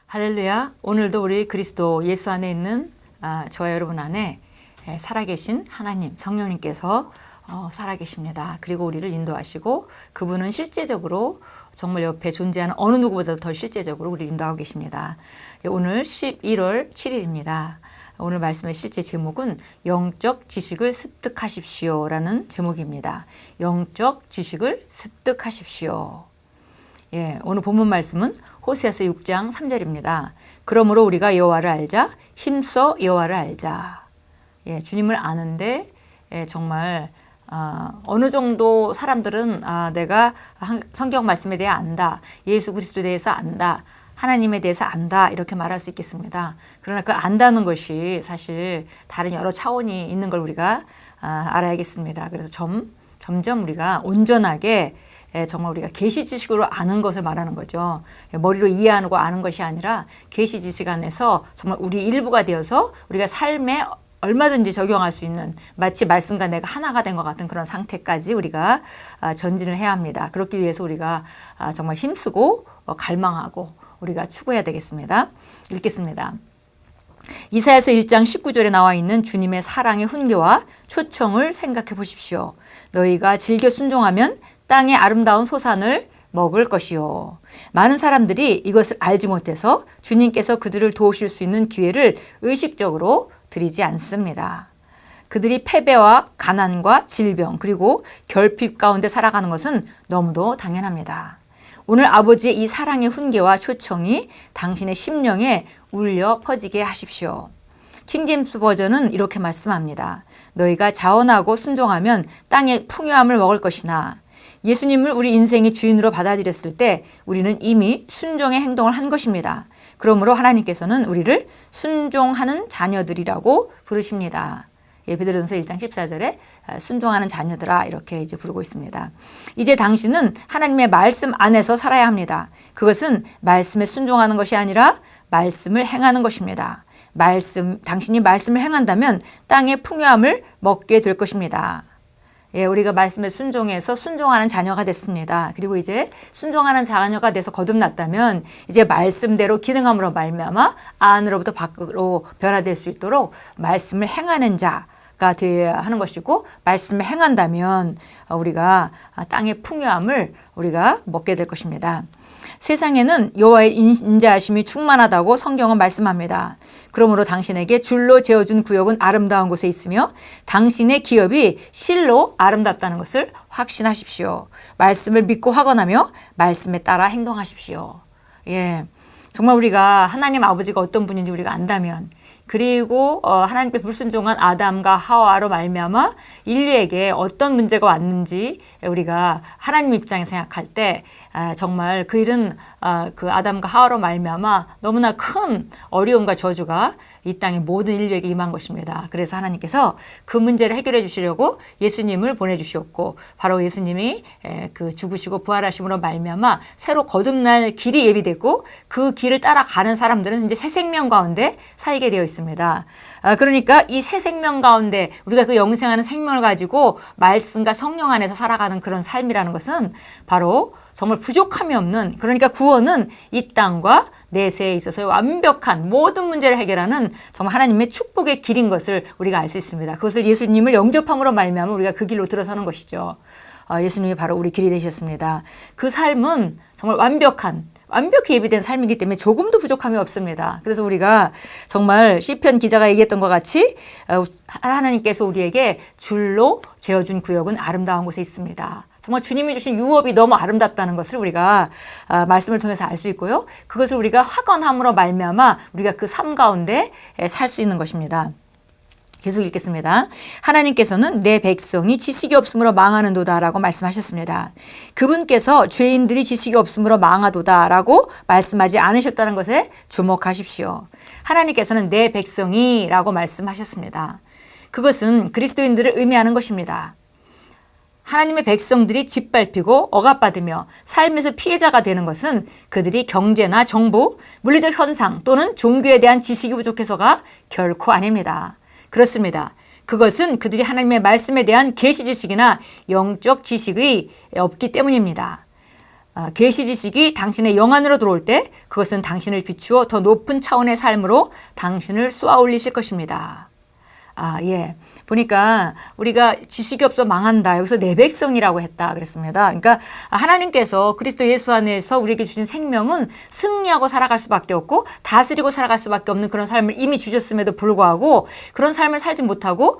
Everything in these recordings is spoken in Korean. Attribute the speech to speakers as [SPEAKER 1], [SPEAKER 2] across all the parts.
[SPEAKER 1] 할렐루야. 오늘도 우리 그리스도 예수 안에 있는 저와 여러분 안에 살아계신 하나님 성령님께서 살아계십니다. 그리고 우리를 인도하시고 그분은 실제적으로 정말 옆에 존재하는 어느 누구보다도 더 실제적으로 우리를 인도하고 계십니다. 오늘 11월 7일입니다. 오늘 말씀의 실제 제목은 영적 지식을 습득하십시오라는 제목입니다. 영적 지식을 습득하십시오. 오늘 본문 말씀은 호세아서 6장 3절입니다. 그러므로 우리가 여호와를 알자, 힘써 여호와를 알자. 주님을 아는데 정말 어느 정도 사람들은 내가 성경 말씀에 대해 안다, 예수 그리스도에 대해서 안다, 하나님에 대해서 안다 이렇게 말할 수 있겠습니다. 그러나 그 안다는 것이 사실 다른 여러 차원이 있는 걸 우리가 알아야겠습니다. 그래서 점점 우리가 온전하게 정말 우리가 계시 지식으로 아는 것을 말하는 거죠. 머리로 이해하고 아는 것이 아니라 계시 지식 안에서 정말 우리 일부가 되어서 우리가 삶에 얼마든지 적용할 수 있는 마치 말씀과 내가 하나가 된 것 같은 그런 상태까지 우리가 전진을 해야 합니다. 그렇기 위해서 우리가 정말 힘쓰고 갈망하고 우리가 추구해야 되겠습니다. 읽겠습니다. 이사야서 1장 19절에 나와 있는 주님의 사랑의 훈계와 초청을 생각해 보십시오. 너희가 즐겨 순종하면 땅의 아름다운 소산을 먹을 것이요. 많은 사람들이 이것을 알지 못해서 주님께서 그들을 도우실 수 있는 기회를 의식적으로 드리지 않습니다. 그들이 패배와 가난과 질병 그리고 결핍 가운데 살아가는 것은 너무도 당연합니다. 오늘 아버지의 이 사랑의 훈계와 초청이 당신의 심령에 울려 퍼지게 하십시오. 킹제임스 버전은 이렇게 말씀합니다. 너희가 자원하고 순종하면 땅의 풍요함을 먹을 것이나 예수님을 우리 인생의 주인으로 받아들였을 때 우리는 이미 순종의 행동을 한 것입니다. 그러므로 하나님께서는 우리를 순종하는 자녀들이라고 부르십니다. 베드로전서 1장 14절에 순종하는 자녀들아 이렇게 이제 부르고 있습니다. 이제 당신은 하나님의 말씀 안에서 살아야 합니다. 그것은 말씀에 순종하는 것이 아니라 말씀을 행하는 것입니다. 당신이 말씀을 행한다면 땅의 풍요함을 먹게 될 것입니다. 우리가 말씀에 순종해서 순종하는 자녀가 됐습니다. 그리고 이제 순종하는 자녀가 돼서 거듭났다면 이제 말씀대로 기능함으로 말미암아 안으로부터 밖으로 변화될 수 있도록 말씀을 행하는 자가 되어야 하는 것이고 말씀을 행한다면 우리가 땅의 풍요함을 우리가 먹게 될 것입니다. 세상에는 여호와의 인자하심이 충만하다고 성경은 말씀합니다. 그러므로 당신에게 줄로 재어준 구역은 아름다운 곳에 있으며 당신의 기업이 실로 아름답다는 것을 확신하십시오. 말씀을 믿고 확언하며 말씀에 따라 행동하십시오. 정말 우리가 하나님 아버지가 어떤 분인지 우리가 안다면 그리고 하나님께 불순종한 아담과 하와로 말미암아 인류에게 어떤 문제가 왔는지 우리가 하나님 입장에서 생각할 때 정말 그 일은 그 아담과 하와로 말미암아 너무나 큰 어려움과 저주가 이 땅의 모든 인류에게 임한 것입니다. 그래서 하나님께서 그 문제를 해결해 주시려고 예수님을 보내주셨고 바로 예수님이 그 죽으시고 부활하심으로 말미암아 새로 거듭날 길이 예비됐고 그 길을 따라가는 사람들은 이제 새 생명 가운데 살게 되어 있습니다. 그러니까 이 새 생명 가운데 우리가 그 영생하는 생명을 가지고 말씀과 성령 안에서 살아가는 그런 삶이라는 것은 바로 정말 부족함이 없는, 그러니까 구원은 이 땅과 내세에 있어서 완벽한 모든 문제를 해결하는 정말 하나님의 축복의 길인 것을 우리가 알 수 있습니다. 그것을 예수님을 영접함으로 말미암아 우리가 그 길로 들어서는 것이죠. 예수님이 바로 우리 길이 되셨습니다. 그 삶은 정말 완벽히 예비된 삶이기 때문에 조금도 부족함이 없습니다. 그래서 우리가 정말 시편 기자가 얘기했던 것 같이 하나님께서 우리에게 줄로 재어준 구역은 아름다운 곳에 있습니다. 정말 주님이 주신 유업이 너무 아름답다는 것을 우리가 말씀을 통해서 알 수 있고요. 그것을 우리가 확언함으로 말미암아 우리가 그 삶 가운데 살 수 있는 것입니다. 계속 읽겠습니다. 하나님께서는 내 백성이 지식이 없으므로 망하는도다라고 말씀하셨습니다. 그분께서 죄인들이 지식이 없으므로 망하도다라고 말씀하지 않으셨다는 것에 주목하십시오. 하나님께서는 내 백성이라고 말씀하셨습니다. 그것은 그리스도인들을 의미하는 것입니다. 하나님의 백성들이 짓밟히고 억압받으며 삶에서 피해자가 되는 것은 그들이 경제나 정보, 물리적 현상 또는 종교에 대한 지식이 부족해서가 결코 아닙니다. 그렇습니다. 그것은 그들이 하나님의 말씀에 대한 계시 지식이나 영적 지식이 없기 때문입니다. 계시 지식이 당신의 영 안으로 들어올 때 그것은 당신을 비추어 더 높은 차원의 삶으로 당신을 쏘아 올리실 것입니다. 예. 보니까 우리가 지식이 없어 망한다. 여기서 내 백성이라고 했다 그랬습니다. 그러니까 하나님께서 그리스도 예수 안에서 우리에게 주신 생명은 승리하고 살아갈 수밖에 없고 다스리고 살아갈 수밖에 없는 그런 삶을 이미 주셨음에도 불구하고 그런 삶을 살지 못하고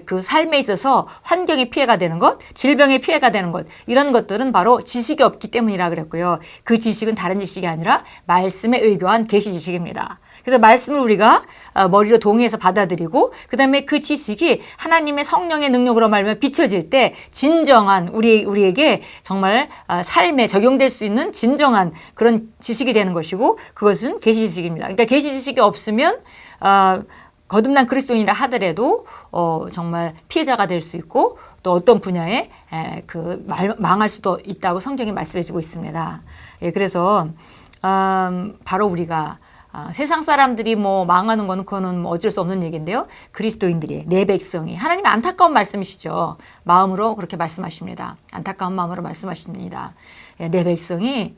[SPEAKER 1] 그 삶에 있어서 환경에 피해가 되는 것, 질병에 피해가 되는 것, 이런 것들은 바로 지식이 없기 때문이라 그랬고요. 그 지식은 다른 지식이 아니라 말씀에 의거한 계시 지식입니다. 그래서 말씀을 우리가 머리로 동의해서 받아들이고 그다음에 그 지식이 하나님의 성령의 능력으로 말하면 비춰질 때 진정한 우리에게 정말 삶에 적용될 수 있는 진정한 그런 지식이 되는 것이고 그것은 계시 지식입니다. 그러니까 계시 지식이 없으면 거듭난 그리스도인이라 하더라도 정말 피해자가 될 수 있고 또 어떤 분야에 망할 수도 있다고 성경이 말씀해 주고 있습니다. 예, 그래서 바로 우리가 세상 사람들이 뭐 망하는 거는 그거는 뭐 어쩔 수 없는 얘기인데요. 그리스도인들이 내 백성이 하나님의 안타까운 말씀이시죠. 마음으로 그렇게 말씀하십니다. 안타까운 마음으로 말씀하십니다. 내 백성이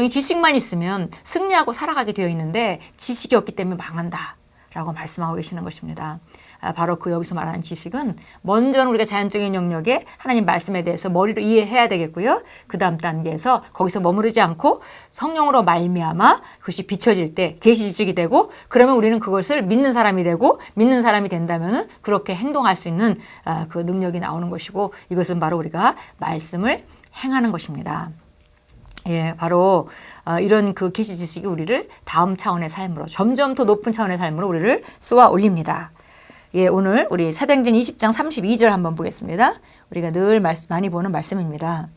[SPEAKER 1] 지식만 있으면 승리하고 살아가게 되어 있는데 지식이 없기 때문에 망한다라고 말씀하고 계시는 것입니다. 바로 여기서 말하는 지식은 먼저는 우리가 자연적인 영역에 하나님 말씀에 대해서 머리로 이해해야 되겠고요. 그 다음 단계에서 거기서 머무르지 않고 성령으로 말미암아 그것이 비춰질 때 계시 지식이 되고 그러면 우리는 그것을 믿는 사람이 되고 믿는 사람이 된다면은 그렇게 행동할 수 있는 그 능력이 나오는 것이고 이것은 바로 우리가 말씀을 행하는 것입니다. 예, 바로 이런 그 계시 지식이 우리를 다음 차원의 삶으로 점점 더 높은 차원의 삶으로 우리를 쏘아 올립니다. 예, 오늘 우리 사도행전 20장 32절 한번 보겠습니다. 우리가 늘 많이 보는 말씀입니다.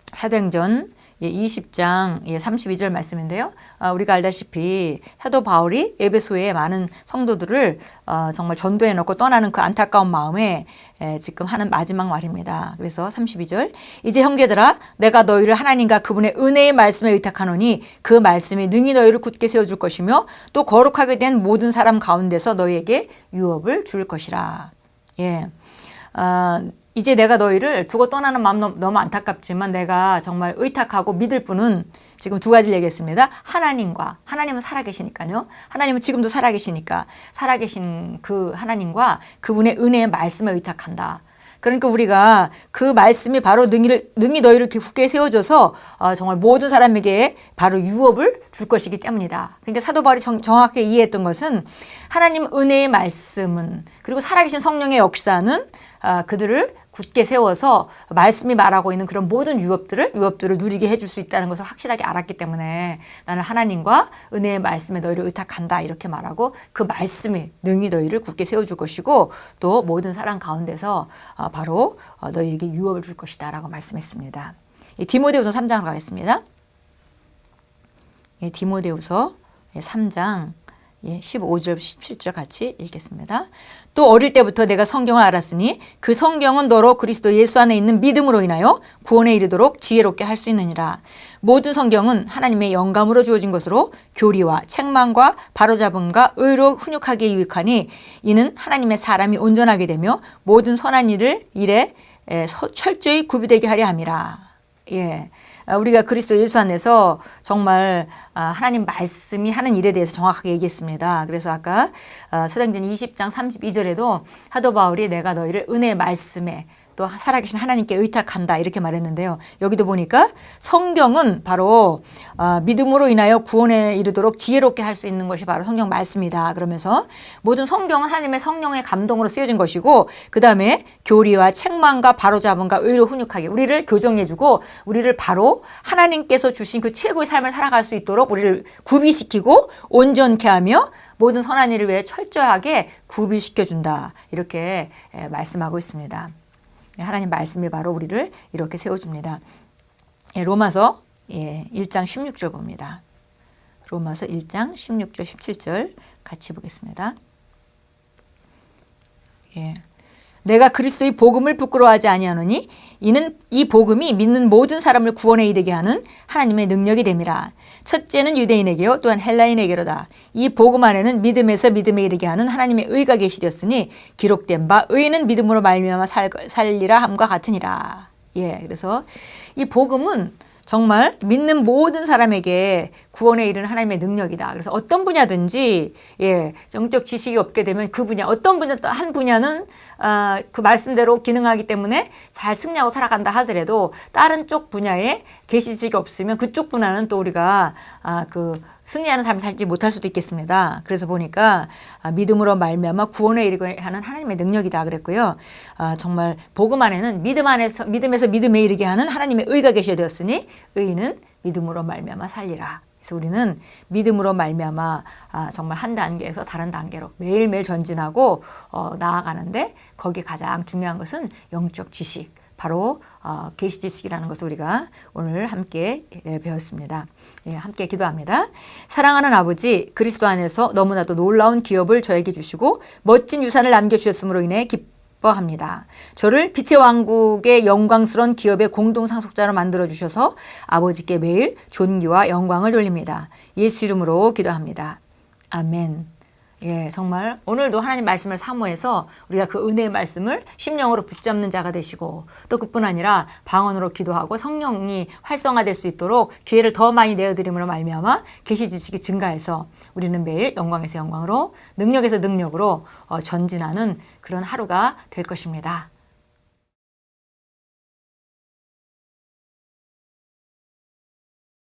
[SPEAKER 1] 사도행전 20장 32절 말씀인데요. 우리가 알다시피 사도 바울이 에베소에 많은 성도들을 정말 전도해 놓고 떠나는 그 안타까운 마음에 지금 하는 마지막 말입니다. 그래서 32절 이제 형제들아 내가 너희를 하나님과 그분의 은혜의 말씀에 의탁하노니 그 말씀이 능히 너희를 굳게 세워줄 것이며 또 거룩하게 된 모든 사람 가운데서 너희에게 유업을 줄 것이라. 예. 이제 내가 너희를 두고 떠나는 마음 너무 안타깝지만 내가 정말 의탁하고 믿을 분은 지금 두 가지를 얘기했습니다. 하나님은 살아계시니까요. 하나님은 지금도 살아계시니까 살아계신 그 하나님과 그분의 은혜의 말씀을 의탁한다. 그러니까 우리가 그 말씀이 바로 능히 너희를 굳게 세워줘서 정말 모든 사람에게 바로 유업을 줄 것이기 때문이다. 그러니까 사도 바울이 정확하게 이해했던 것은 하나님 은혜의 말씀은 그리고 살아계신 성령의 역사는 그들을 굳게 세워서 말씀이 말하고 있는 그런 모든 유업들을 누리게 해줄 수 있다는 것을 확실하게 알았기 때문에 나는 하나님과 은혜의 말씀에 너희를 의탁한다 이렇게 말하고 그 말씀이 능히 너희를 굳게 세워줄 것이고 또 모든 사람 가운데서 바로 너희에게 유업을 줄 것이다 라고 말씀했습니다. 디모데후서 3장으로 가겠습니다. 디모데후서 3장 15절, 17절 같이 읽겠습니다. 또 어릴 때부터 내가 성경을 알았으니 그 성경은 너로 그리스도 예수 안에 있는 믿음으로 인하여 구원에 이르도록 지혜롭게 할 수 있느니라. 모든 성경은 하나님의 영감으로 주어진 것으로 교리와 책망과 바로잡음과 의로 훈육하기에 유익하니 이는 하나님의 사람이 온전하게 되며 모든 선한 일에 철저히 구비되게 하려 함이라. 예. 우리가 그리스도 예수 안에서 정말 하나님 말씀이 하는 일에 대해서 정확하게 얘기했습니다. 그래서 아까 사도행전 20장 32절에도 사도 바울이 내가 너희를 은혜의 말씀에 또 살아계신 하나님께 의탁한다 이렇게 말했는데요. 여기도 보니까 성경은 바로 믿음으로 인하여 구원에 이르도록 지혜롭게 할 수 있는 것이 바로 성경 말씀이다. 그러면서 모든 성경은 하나님의 성령의 감동으로 쓰여진 것이고 그 다음에 교리와 책망과 바로잡음과 의로 훈육하게 우리를 교정해주고 우리를 바로 하나님께서 주신 그 최고의 삶을 살아갈 수 있도록 우리를 구비시키고 온전케 하며 모든 선한 일을 위해 철저하게 구비시켜준다. 이렇게 말씀하고 있습니다. 하나님 말씀이 바로 우리를 이렇게 세워줍니다. 로마서 1장 16절 봅니다. 로마서 1장 16절 17절 같이 보겠습니다. 내가 그리스도의 복음을 부끄러워하지 아니하노니 이는 이 복음이 믿는 모든 사람을 구원에 이르게 하는 하나님의 능력이 됨이라. 첫째는 유대인에게요 또한 헬라인에게로다. 이 복음 안에는 믿음에서 믿음에 이르게 하는 하나님의 의가 계시되었으니 기록된 바 의인은 믿음으로 말미암아 살리라 함과 같으니라. 예, 그래서 이 복음은 정말 믿는 모든 사람에게 구원에 이르는 하나님의 능력이다. 그래서 어떤 분야든지 예, 영적 지식이 없게 되면 그 분야, 어떤 분야 또 한 분야는 그 말씀대로 기능하기 때문에 잘 승리하고 살아간다 하더라도 다른 쪽 분야에 계시 지식이 없으면 그쪽 분야는 또 우리가 그 승리하는 삶을 살지 못할 수도 있겠습니다. 그래서 보니까 믿음으로 말미암아 구원에 이르게 하는 하나님의 능력이다 그랬고요. 정말 복음 안에는 믿음에서 믿음에 이르게 하는 하나님의 의가 계셔야 되었으니 의인은 믿음으로 말미암아 살리라. 그래서 우리는 믿음으로 말미암아 정말 한 단계에서 다른 단계로 매일매일 전진하고 나아가는데 거기에 가장 중요한 것은 영적 지식, 바로 계시 지식이라는 것을 우리가 오늘 함께 배웠습니다. 예, 함께 기도합니다. 사랑하는 아버지, 그리스도 안에서 너무나도 놀라운 기업을 저에게 주시고 멋진 유산을 남겨주셨으므로 인해 기뻐합니다. 저를 빛의 왕국의 영광스러운 기업의 공동 상속자로 만들어주셔서 아버지께 매일 존귀와 영광을 돌립니다. 예수 이름으로 기도합니다. 아멘. 예, 정말 오늘도 하나님 말씀을 사모해서 우리가 그 은혜의 말씀을 심령으로 붙잡는 자가 되시고 또 그뿐 아니라 방언으로 기도하고 성령이 활성화될 수 있도록 기회를 더 많이 내어드림으로 말미암아 계시 지식이 증가해서 우리는 매일 영광에서 영광으로 능력에서 능력으로 전진하는 그런 하루가 될 것입니다.